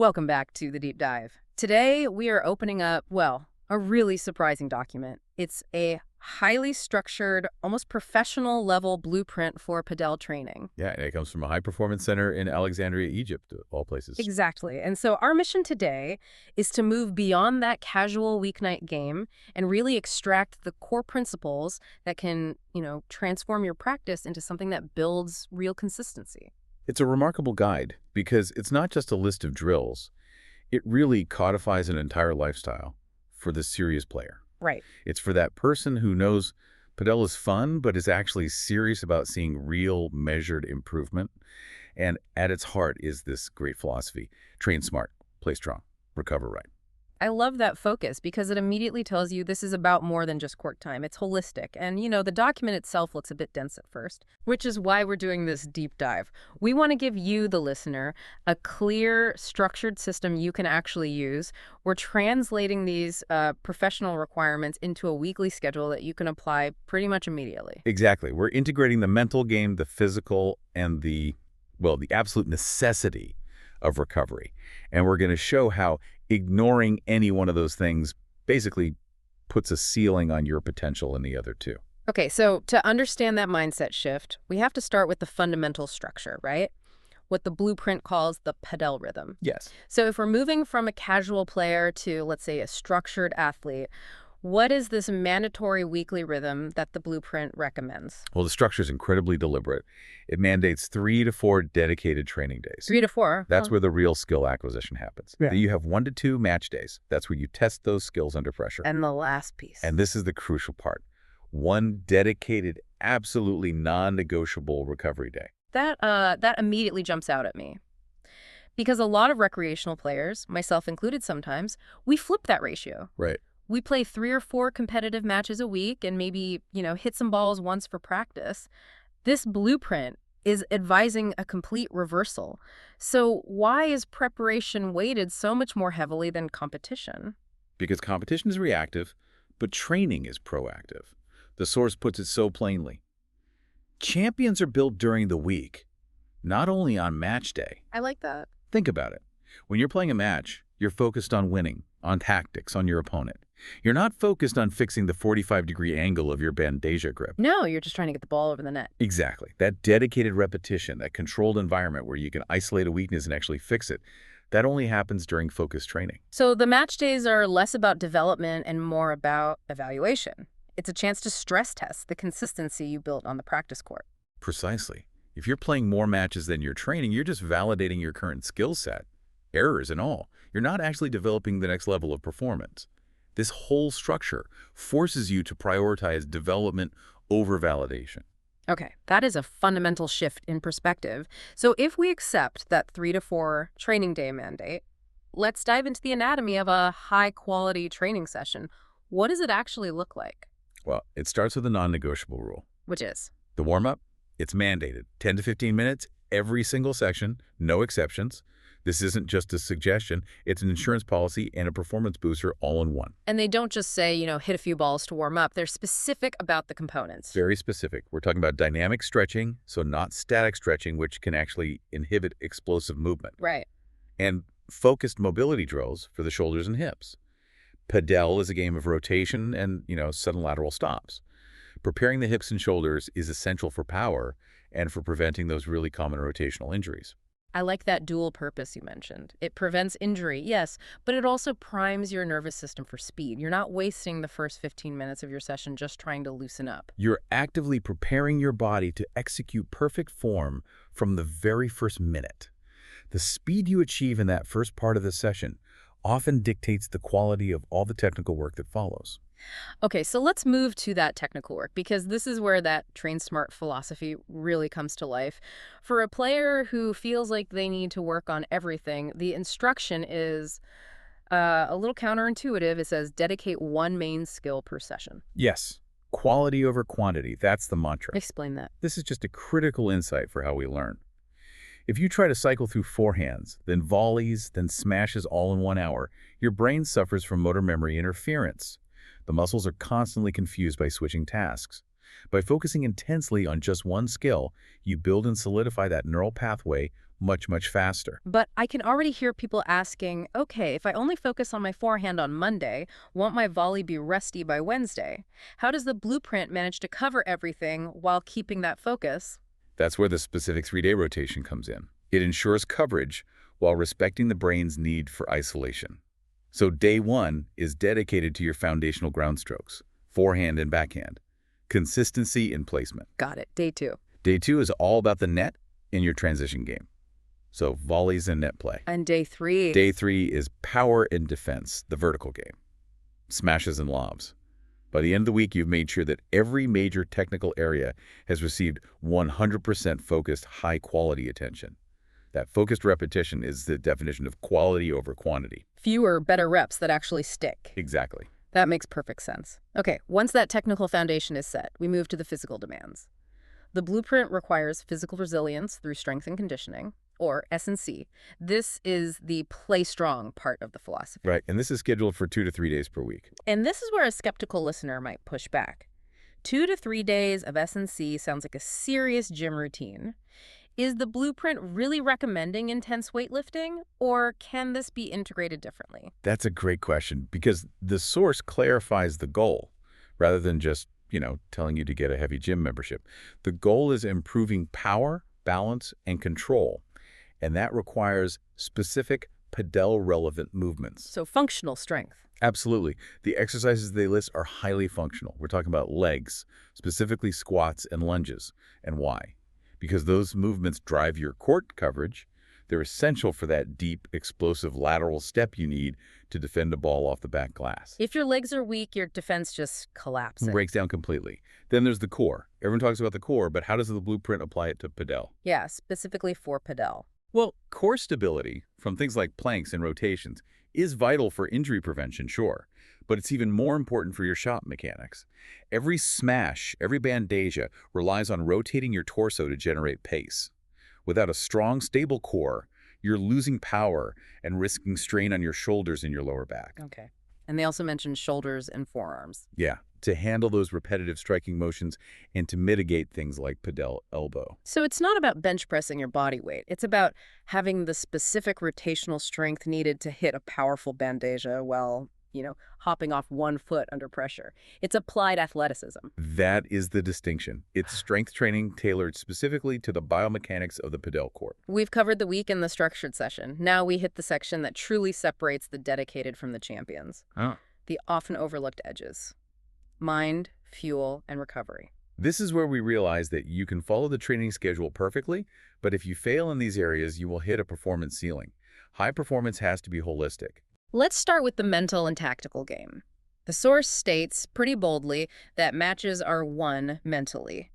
Welcome back to the deep dive. Today, we are opening up, well, a really surprising document. It's a highly structured, almost professional level blueprint for padel training. Yeah, and it comes from a high-performance center in Alexandria, Egypt, of all places. Exactly. And so our mission today is to move beyond that casual weeknight game and really extract the core principles that can, transform your practice into something that builds real consistency. It's a remarkable guide because it's not just a list of drills. It really codifies an entire lifestyle for the serious player. Right. It's for that person who knows padel is fun, but is actually serious about seeing real, measured improvement. And at its heart is this great philosophy: train smart, play strong, recover right. I love that focus because it immediately tells you this is about more than just court time. It's holistic. And, the document itself looks a bit dense at first, which is why we're doing this deep dive. We want to give you, the listener, a clear, structured system you can actually use. We're translating these professional requirements into a weekly schedule that you can apply pretty much immediately. Exactly. We're integrating the mental game, the physical, and the absolute necessity of recovery. And we're going to show how ignoring any one of those things basically puts a ceiling on your potential in the other two. Okay, so to understand that mindset shift, we have to start with the fundamental structure, right? What the blueprint calls the padel rhythm. Yes. So if we're moving from a casual player to, let's say, a structured athlete, what is this mandatory weekly rhythm that the blueprint recommends? Well, the structure is incredibly deliberate. It mandates 3 to 4 dedicated training days. 3 to 4? That's where the real skill acquisition happens. Yeah. Then you have 1 to 2 match days. That's where you test those skills under pressure. And the last piece. And this is the crucial part: 1 dedicated, absolutely non-negotiable recovery day. That immediately jumps out at me. Because a lot of recreational players, myself included sometimes, we flip that ratio. Right. We play 3 or 4 competitive matches a week and maybe, hit some balls once for practice. This blueprint is advising a complete reversal. So why is preparation weighted so much more heavily than competition? Because competition is reactive, but training is proactive. The source puts it so plainly. Champions are built during the week, not only on match day. I like that. Think about it. When you're playing a match, you're focused on winning, on tactics, on your opponent. You're not focused on fixing the 45-degree angle of your bandeja grip. No, you're just trying to get the ball over the net. Exactly. That dedicated repetition, that controlled environment where you can isolate a weakness and actually fix it, that only happens during focused training. So the match days are less about development and more about evaluation. It's a chance to stress test the consistency you built on the practice court. Precisely. If you're playing more matches than you're training, you're just validating your current skill set, errors and all. You're not actually developing the next level of performance. This whole structure forces you to prioritize development over validation. Okay, that is a fundamental shift in perspective. So if we accept that 3 to 4 training day mandate, let's dive into the anatomy of a high-quality training session. What does it actually look like? Well, it starts with a non-negotiable rule. Which is? The warm-up, it's mandated. 10 to 15 minutes, every single section, no exceptions. This isn't just a suggestion. It's an insurance policy and a performance booster all in one. And they don't just say, hit a few balls to warm up. They're specific about the components. Very specific. We're talking about dynamic stretching, so not static stretching, which can actually inhibit explosive movement. Right. And focused mobility drills for the shoulders and hips. Padel is a game of rotation and, sudden lateral stops. Preparing the hips and shoulders is essential for power and for preventing those really common rotational injuries. I like that dual purpose you mentioned. It prevents injury, yes, but it also primes your nervous system for speed. You're not wasting the first 15 minutes of your session just trying to loosen up. You're actively preparing your body to execute perfect form from the very first minute. The speed you achieve in that first part of the session often dictates the quality of all the technical work that follows. Okay, so let's move to that technical work because this is where that train smart philosophy really comes to life. For a player who feels like they need to work on everything, the instruction is a little counterintuitive. It says dedicate 1 main skill per session. Yes, quality over quantity, that's the mantra. Explain that. This is just a critical insight for how we learn. If you try to cycle through forehands, then volleys, then smashes all in 1 hour, your brain suffers from motor memory interference. The muscles are constantly confused by switching tasks. By focusing intensely on just one skill, you build and solidify that neural pathway much, much faster. But I can already hear people asking, okay, if I only focus on my forehand on Monday, won't my volley be rusty by Wednesday? How does the blueprint manage to cover everything while keeping that focus? That's where the specific 3-day rotation comes in. It ensures coverage while respecting the brain's need for isolation. So day 1 is dedicated to your foundational ground strokes, forehand and backhand. Consistency in placement. Got it. Day 2. Day 2 is all about the net in your transition game. So volleys and net play. And day 3? Day 3 is power and defense, the vertical game. Smashes and lobs. By the end of the week, you've made sure that every major technical area has received 100% focused, high-quality attention. That focused repetition is the definition of quality over quantity. Fewer, better reps that actually stick. Exactly. That makes perfect sense. Okay, once that technical foundation is set, we move to the physical demands. The blueprint requires physical resilience through strength and conditioning, or S&C. This is the play strong part of the philosophy. Right, and this is scheduled for 2 to 3 days per week. And this is where a skeptical listener might push back. 2 to 3 days of S&C sounds like a serious gym routine. Is the blueprint really recommending intense weightlifting, or can this be integrated differently? That's a great question, because the source clarifies the goal, rather than just, telling you to get a heavy gym membership. The goal is improving power, balance, and control, and that requires specific padel-relevant movements. So functional strength. Absolutely. The exercises they list are highly functional. We're talking about legs, specifically squats and lunges. And why? Because those movements drive your court coverage. They're essential for that deep, explosive lateral step you need to defend a ball off the back glass. If your legs are weak, your defense just collapses. Breaks down completely. Then there's the core. Everyone talks about the core, but how does the blueprint apply it to padel? Yeah, specifically for padel. Well, core stability from things like planks and rotations is vital for injury prevention, sure, but it's even more important for your shot mechanics. Every smash, every bandeja relies on rotating your torso to generate pace. Without a strong, stable core, you're losing power and risking strain on your shoulders and your lower back. Okay. And they also mentioned shoulders and forearms. Yeah, to handle those repetitive striking motions and to mitigate things like padel elbow. So it's not about bench pressing your body weight. It's about having the specific rotational strength needed to hit a powerful bandeja while, hopping off one foot under pressure. It's applied athleticism. That is the distinction. It's strength training tailored specifically to the biomechanics of the padel court. We've covered the week in the structured session. Now we hit the section that truly separates the dedicated from the champions. Oh. The often overlooked edges. Mind, fuel, and recovery. This is where we realize that you can follow the training schedule perfectly, but if you fail in these areas, you will hit a performance ceiling. High performance has to be holistic. Let's start with the mental and tactical game. The source states pretty boldly that matches are won mentally.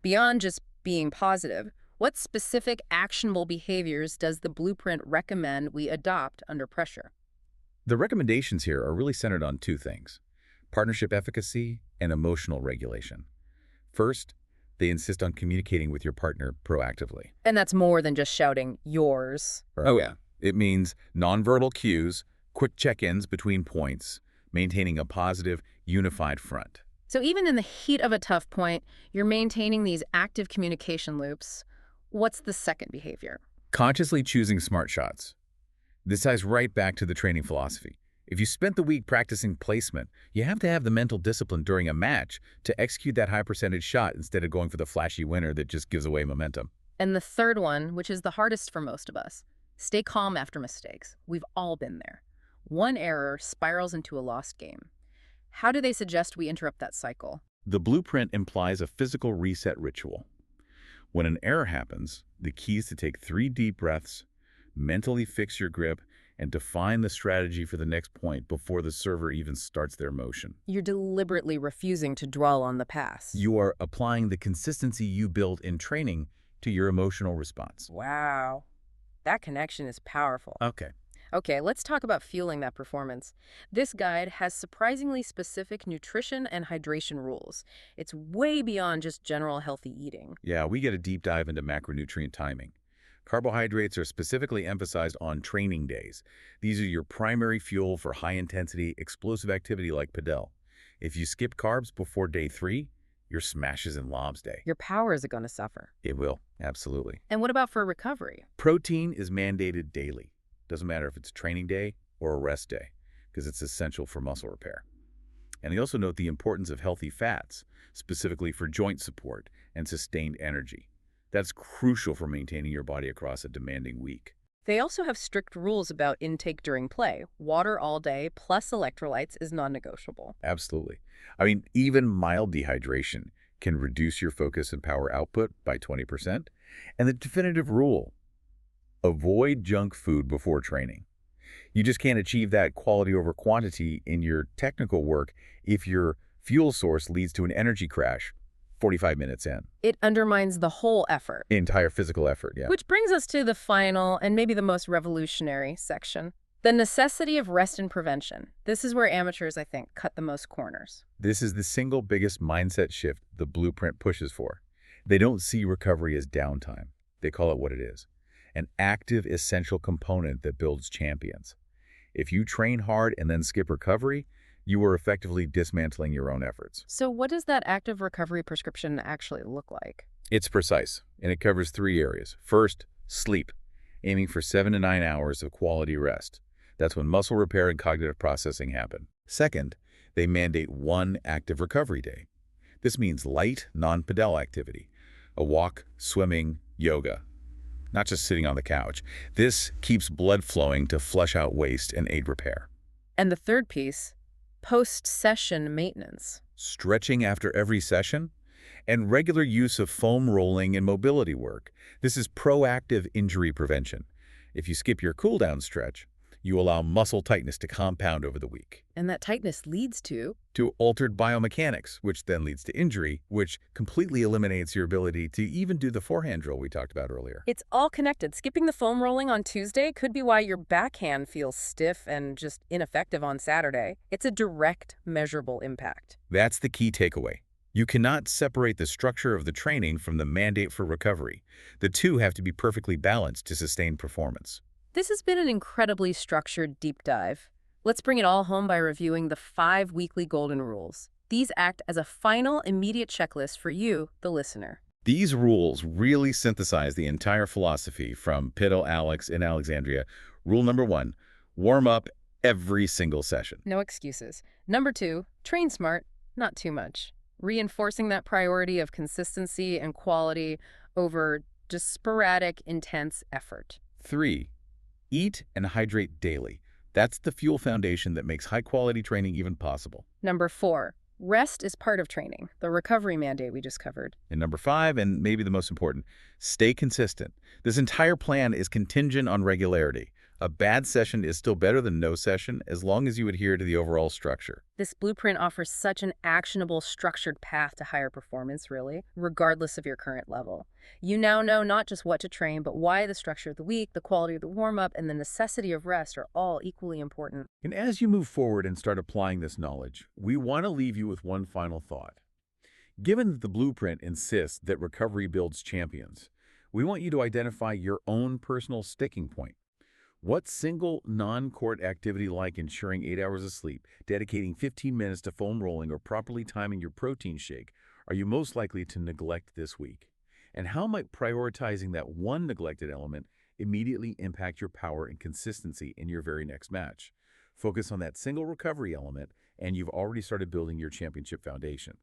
Beyond just being positive, what specific actionable behaviors does the blueprint recommend we adopt under pressure? The recommendations here are really centered on 2 things: partnership efficacy and emotional regulation. First, they insist on communicating with your partner proactively. And that's more than just shouting, yours. Oh, yeah. It means nonverbal cues, quick check-ins between points, maintaining a positive, unified front. So even in the heat of a tough point, you're maintaining these active communication loops. What's the second behavior? Consciously choosing smart shots. This ties right back to the training philosophy. If you spent the week practicing placement, you have to have the mental discipline during a match to execute that high-percentage shot instead of going for the flashy winner that just gives away momentum. And the third one, which is the hardest for most of us, stay calm after mistakes. We've all been there. One error spirals into a lost game. How do they suggest we interrupt that cycle? The blueprint implies a physical reset ritual. When an error happens, the key is to take 3 deep breaths, mentally fix your grip, and define the strategy for the next point before the server even starts their motion. You're deliberately refusing to dwell on the past. You are applying the consistency you build in training to your emotional response. Wow. That connection is powerful. Okay, let's talk about fueling that performance. This guide has surprisingly specific nutrition and hydration rules. It's way beyond just general healthy eating. Yeah, we get a deep dive into macronutrient timing. Carbohydrates are specifically emphasized on training days. These are your primary fuel for high-intensity, explosive activity like padel. If you skip carbs before day 3, your smashes and lobs day. Your power is going to suffer. It will, absolutely. And what about for recovery? Protein is mandated daily. Doesn't matter if it's a training day or a rest day, because it's essential for muscle repair. And they also note the importance of healthy fats, specifically for joint support and sustained energy. That's crucial for maintaining your body across a demanding week. They also have strict rules about intake during play. Water all day plus electrolytes is non-negotiable. Absolutely. I mean, even mild dehydration can reduce your focus and power output by 20%. And the definitive rule, avoid junk food before training. You just can't achieve that quality over quantity in your technical work if your fuel source leads to an energy crash 45 minutes in. It undermines the whole effort. Entire physical effort, yeah. Which brings us to the final and maybe the most revolutionary section. The necessity of rest and prevention. This is where amateurs, I think, cut the most corners. This is the single biggest mindset shift the blueprint pushes for. They don't see recovery as downtime. They call it what it is, an active, essential component that builds champions. If you train hard and then skip recovery, you are effectively dismantling your own efforts. So what does that active recovery prescription actually look like? It's precise, and it covers 3 areas. First, sleep, aiming for 7 to 9 hours of quality rest. That's when muscle repair and cognitive processing happen. Second, they mandate 1 active recovery day. This means light, non-padel activity, a walk, swimming, yoga, not just sitting on the couch. This keeps blood flowing to flush out waste and aid repair. And the third piece, post-session maintenance. Stretching after every session, and regular use of foam rolling and mobility work. This is proactive injury prevention. If you skip your cool-down stretch, you allow muscle tightness to compound over the week. And that tightness leads to Altered biomechanics, which then leads to injury, which completely eliminates your ability to even do the forehand drill we talked about earlier. It's all connected. Skipping the foam rolling on Tuesday could be why your backhand feels stiff and just ineffective on Saturday. It's a direct, measurable impact. That's the key takeaway. You cannot separate the structure of the training from the mandate for recovery. The two have to be perfectly balanced to sustain performance. This has been an incredibly structured deep dive. Let's bring it all home by reviewing the 5 weekly golden rules. These act as a final, immediate checklist for you, the listener. These rules really synthesize the entire philosophy from Padel Alex in Alexandria. Rule number 1, warm up every single session. No excuses. Number 2, train smart, not too much. Reinforcing that priority of consistency and quality over just sporadic, intense effort. 3, eat and hydrate daily. That's the fuel foundation that makes high-quality training even possible. Number 4, rest is part of training, the recovery mandate we just covered. And number 5, and maybe the most important, stay consistent. This entire plan is contingent on regularity. A bad session is still better than no session as long as you adhere to the overall structure. This blueprint offers such an actionable, structured path to higher performance, really, regardless of your current level. You now know not just what to train, but why the structure of the week, the quality of the warm-up, and the necessity of rest are all equally important. And as you move forward and start applying this knowledge, we want to leave you with one final thought. Given that the blueprint insists that recovery builds champions, we want you to identify your own personal sticking point. What single non-court activity like ensuring 8 hours of sleep, dedicating 15 minutes to foam rolling, or properly timing your protein shake are you most likely to neglect this week? And how might prioritizing that one neglected element immediately impact your power and consistency in your very next match? Focus on that single recovery element, and you've already started building your championship foundation.